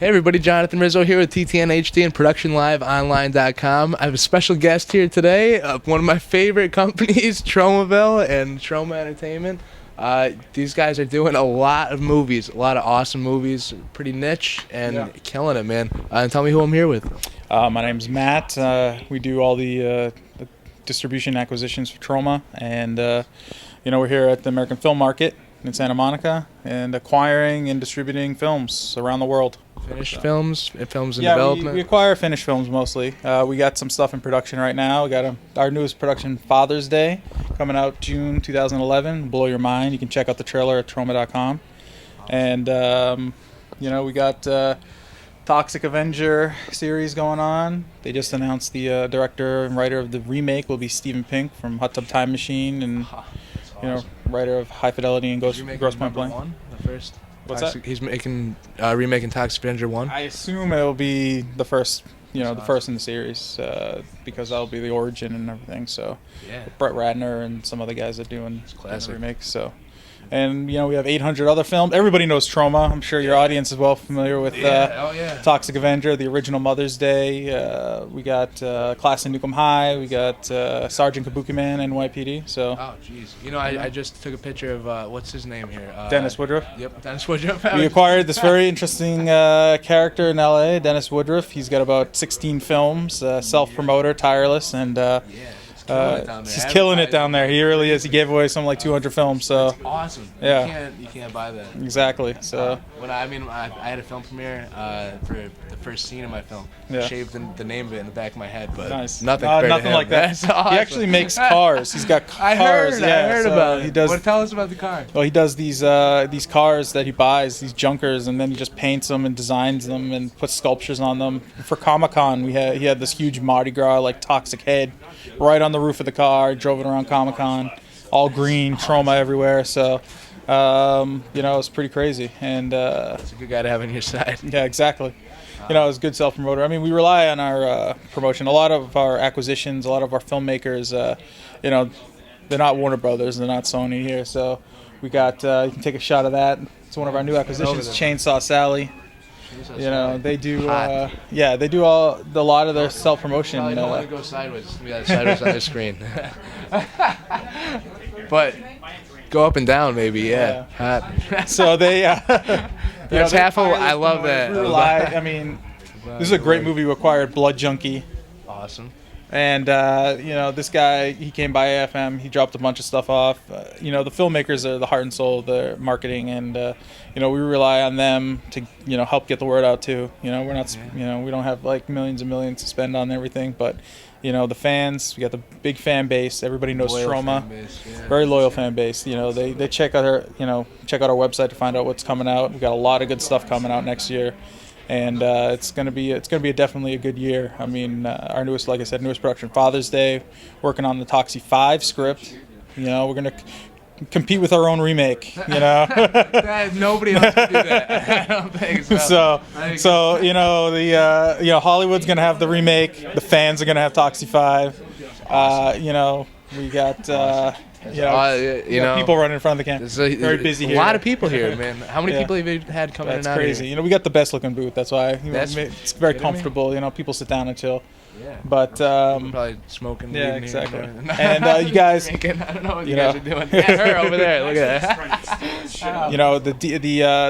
Hey everybody, Jonathan Rizzo here with TTN-HD and Production Live Online.com. I have a special guest here today, one of my favorite companies, Tromaville and Troma Entertainment. These guys are doing a lot of movies, a lot of awesome movies, pretty niche, and killing it, man. And tell me who I'm here with. My name's Matt. We do all the distribution acquisitions for Troma, and we're here at the American Film Market in Santa Monica and acquiring and distributing films around the world. Finished films, films in development? We acquire finished films mostly. We got some stuff in production right now. We got our newest production, Father's Day, coming out June 2011. Blow your mind. You can check out the trailer at Troma.com. And, we got Toxic Avenger series going on. They just announced the director and writer of the remake will be Steven Pink from Hot Tub Time Machine and, writer of High Fidelity and Gross Point Blank. The first? What's that? He's remaking Toxic Avenger 1? I assume it'll be the first, the first in the series, because that'll be the origin and everything. So, Brett Ratner and some other guys are doing the remakes. So, and we have 800 other films. Everybody knows Troma. I'm sure your audience is well familiar with Toxic Avenger, the original Mother's Day. We got Class in Newcomb High. We got Sergeant Kabuki Man, NYPD. So. Oh, jeez. I just took a picture of what's his name here? Dennis Woodruff. Yep, Dennis Woodruff. We acquired this very interesting character in LA, Dennis Woodruff. He's got about 16 films. Self-promoter, tireless, and. He's killing it down there. He really is. He gave away something like 200 films. So that's awesome. Yeah, you can't buy that. Exactly. So I had a film premiere for the first scene of my film. Shaved the name of it in the back of my head, but nothing like that. Awesome. He actually makes cars. He's got cars. I heard about it. He does. Tell us about the car. Well, he does these cars that he buys, these junkers, and then he just paints them and designs them and puts sculptures on them. For Comic-Con, he had this huge Mardi Gras toxic head right on the roof of the car. Drove it around Comic-Con, all green, Troma everywhere. So, it's pretty crazy. And it's a good guy to have on your side. Yeah, exactly. It's a good self-promoter. I mean, we rely on our promotion. A lot of our acquisitions, a lot of our filmmakers, they're not Warner Brothers, they're not Sony here. So we got, you can take a shot of that. It's one of our new acquisitions, Chainsaw Sally. They do. They do a lot of their self-promotion. I don't want to go sideways. We got sideways on the screen. But go up and down, maybe. Yeah. Hot. So they. That's half of. I love that. This is a great movie. We acquired Blood Junkie. Awesome. And this guy, he came by AFM. He dropped a bunch of stuff off. The filmmakers are the heart and soul of the marketing, and we rely on them to help get the word out too. We're not we don't have like millions and millions to spend on everything, but the fans, we got the big fan base. Everybody knows Troma. Very loyal fan base. They check out our our website to find out what's coming out. We got a lot of good stuff coming out next year. And it's gonna be definitely a good year. I mean, our newest production, Father's Day, working on the Toxie 5 script. We're gonna compete with our own remake. Nobody else can do that. I don't think so. So Hollywood's gonna have the remake. The fans are gonna have Toxie 5. We got. People running in front of the camera. Very busy here. A lot of people here, man. How many people have you had coming in and out? That's crazy. We got the best looking booth. That's why it's very comfortable. People sit down and chill. Yeah. But probably smoking. Yeah, exactly. And you guys, I don't know what you guys are doing. Yeah, her over there. Look at that.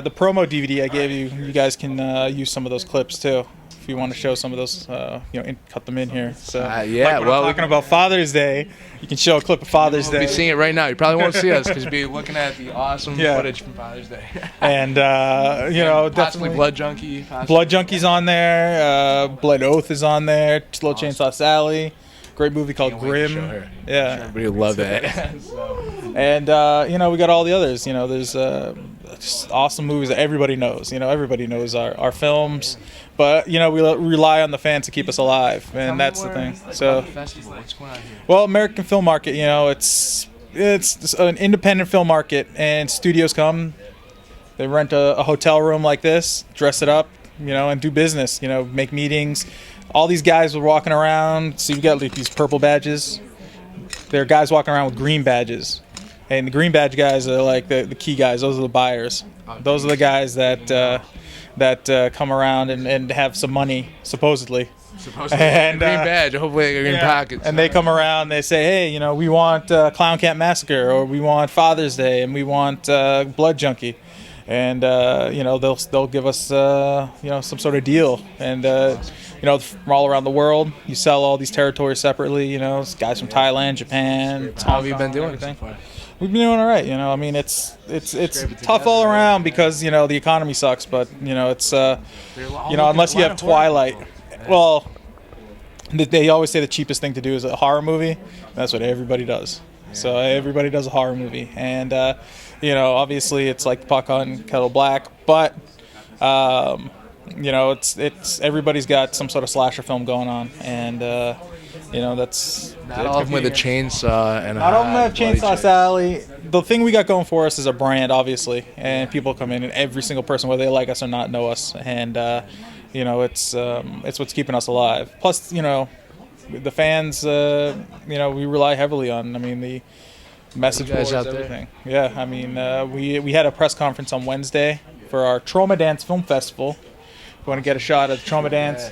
The promo DVD I gave you. You guys can use some of those clips too. If you want to show some of those, cut them in here. So, we're talking about Father's Day. You can show a clip of Father's Day. You'll be seeing it right now. You probably won't see us because you'll be looking at the awesome footage from Father's Day. And possibly Blood Junkie. Blood Junkie's on there. Blood Oath is on there. Slow Chainsaw Sally. Great movie called Grimm. Yeah, everybody will love that. And we got all the others. There's just awesome movies that everybody knows. Everybody knows our films, but we rely on the fans to keep us alive, and that's the thing. So, festival. What's going on here? Well, American Film Market. It's an independent film market, and studios come. They rent a hotel room like this, dress it up, and do business. Make meetings. All these guys were walking around. See, we got like these purple badges. There are guys walking around with green badges. And the green badge guys are like the key guys. Those are the buyers. Those are the guys that that come around and have some money, supposedly. And green badge, hopefully green pockets. And they come around, they say, hey, you know, we want Clown Camp Massacre, or we want Father's Day, and we want Blood Junkie. And you know, they'll give us you know, some sort of deal. And you know, from all around the world, you sell all these territories separately. You know, guys from Thailand, Japan. How have you been doing so far? We've been doing all right. You know, I mean, it's tough all around because, you know, the economy sucks. But you know, it's you know, unless you have Twilight. Well, they always say the cheapest thing to do is a horror movie. That's what everybody does. So everybody does a horror movie, and you know, obviously it's like the pot on kettle black, but you know, it's everybody's got some sort of slasher film going on, and you know, that's not all of them with a chainsaw and not all of them have Chainsaw Sally. The thing we got going for us is a brand, obviously, and people come in, and every single person, whether they like us or not, know us, and you know, it's what's keeping us alive. Plus, you know, the fans, you know, we rely heavily on. I mean, the message boards, everything. Yeah, I mean, we had a press conference on Wednesday for our Troma Dance Film Festival. If you want to get a shot at the Troma Dance,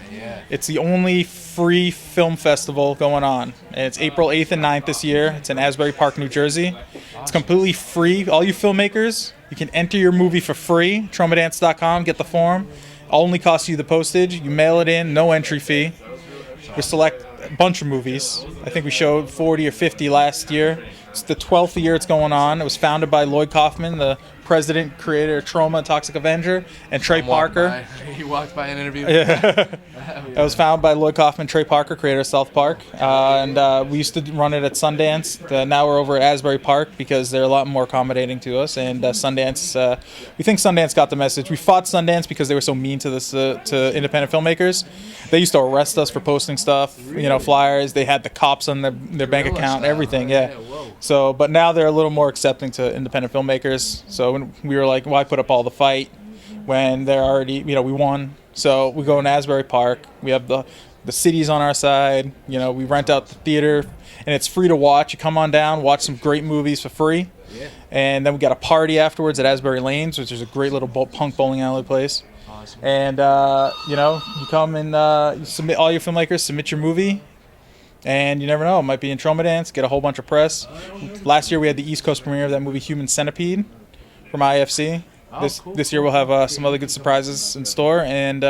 it's the only free film festival going on. And it's April 8th and 9th this year. It's in Asbury Park, New Jersey. It's completely free. All you filmmakers, you can enter your movie for free. TromaDance.com, get the form. Only costs you the postage. You mail it in, no entry fee. We select a bunch of movies. I think we showed 40 or 50 last year. It's the 12th year it's going on. It was founded by Lloyd Kaufman, the president, creator of Troma, Toxic Avenger, and Trey Parker. He walked by an interview. Yeah. It was founded by Lloyd Kaufman, Trey Parker, creator of South Park. And we used to run it at Sundance. Now we're over at Asbury Park because they're a lot more accommodating to us. And Sundance, we think Sundance got the message. We fought Sundance because they were so mean to this to independent filmmakers. They used to arrest us for posting stuff, you know, flyers. They had the cops on their bank account, everything. Yeah. So, but now they're a little more accepting to independent filmmakers. So when we were like, why put up all the fight when they're already, you know, we won. So we go in Asbury Park. We have the cities on our side. You know, we rent out the theater, and it's free to watch. You come on down, watch some great movies for free. Yeah. And then we got a party afterwards at Asbury Lanes, which is a great little punk bowling alley place. Awesome. And, you know, you come and you submit all your filmmakers, submit your movie. And you never know, it might be in Troma Dance, get a whole bunch of press. Last year we had the East Coast premiere of that movie Human Centipede from IFC. This year we'll have some other good surprises in store, and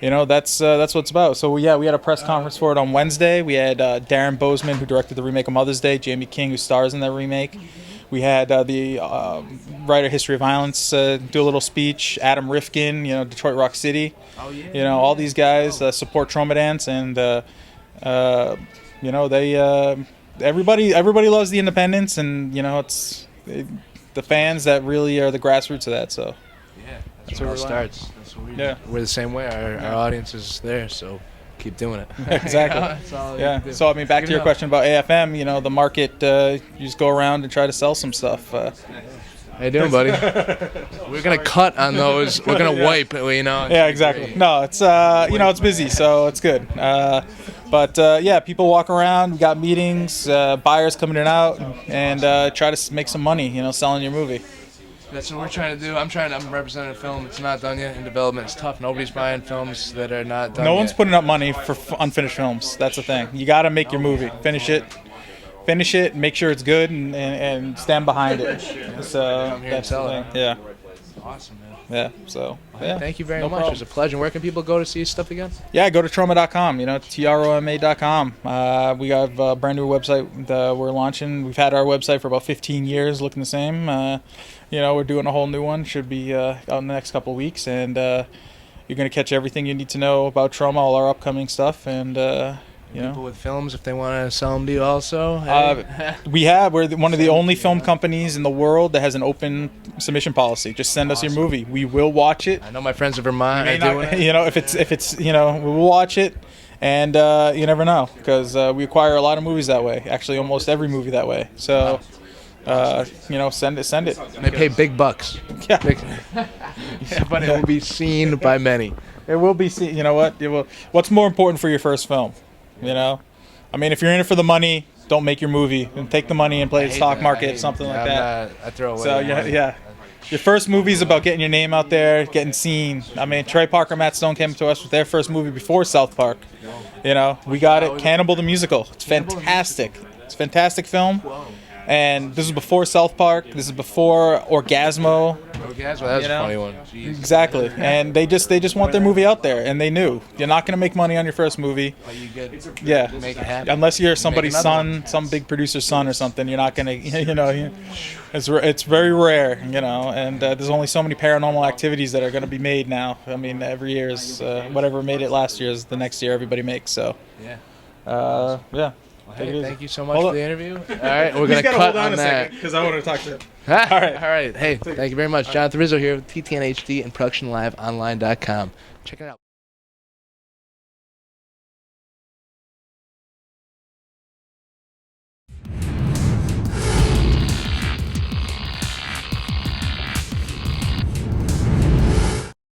you know, that's what it's about. So yeah, we had a press conference for it on Wednesday. We had Darren Bozeman, who directed the remake of Mother's Day, Jamie King, who stars in that remake. We had the writer History of Violence do a little speech. Adam Rifkin, you know, Detroit Rock City. You know, all these guys support Troma Dance, and you know, they everybody loves the independents, and you know, it's the fans that really are the grassroots of that. So yeah, that's where it starts. That's what we're the same way. Our audience is there, so keep doing it. Exactly. That's all you do. So I mean, back to your question about AFM. You know, the market. You just go around and try to sell some stuff. How you doing, buddy? We're gonna cut on those. We're gonna wipe. You know. Yeah, exactly. No, it's you know, it's busy, so it's good. But yeah, people walk around. We got meetings, buyers coming in and out, and try to make some money. You know, selling your movie. That's what we're trying to do. I'm representing a film that's not done yet in development. It's tough. Nobody's buying films that are not done. No one's putting up money for unfinished films. That's the thing. You got to make your movie, finish it, make sure it's good, and stand behind it. So that's the thing. Yeah. Awesome, man. Yeah. So yeah. Thank you very much. Problem. It was a pleasure. Where can people go to see stuff again? Yeah, go to Troma.com. You know, Troma.com. We have a brand new website that we're launching. We've had our website for about 15 years, looking the same. You know, we're doing a whole new one. Should be out in the next couple of weeks, and you're gonna catch everything you need to know about Troma, all our upcoming stuff, and. You know. People with films, if they want to sell them to you also? We're one of the only film companies in the world that has an open submission policy. Just send us your movie. We will watch it. I know my friends in Vermont are doing it. You know, if it's you know, we will watch it, and you never know, because we acquire a lot of movies that way. Actually, almost every movie that way. So, you know, send it. And they pay big bucks. Yeah. Yeah, but it will be seen by many. It will be seen. You know what? It will. What's more important for your first film? You know, I mean, if you're in it for the money, don't make your movie and take the money and play the stock market, something like that. I throw away. So yeah. Your first movie is about getting your name out there, getting seen. I mean, Trey Parker, Matt Stone came to us with their first movie before South Park. You know, we got it. Cannibal the Musical. It's fantastic. It's a fantastic film. And this is before South Park. This is before Orgasmo. Orgasmo, that's a funny one. Jeez. Exactly. And they just want their movie out there, and they knew you're not going to make money on your first movie. But you get Make it happen. Unless you're somebody's son, some big producer's son or something, you're not going to, you know, it's very rare, you know. And there's only so many Paranormal Activities that are going to be made now. I mean, every year is whatever made it last year is the next year everybody makes. So yeah. Yeah. Well, hey, thank you so much for the interview. All right, we're going to cut hold on on a that. second because I want to talk to him. All right. Hey, thank you very much. Jonathan Rizzo here with TTN-HD and ProductionLiveOnline.com. Check it out.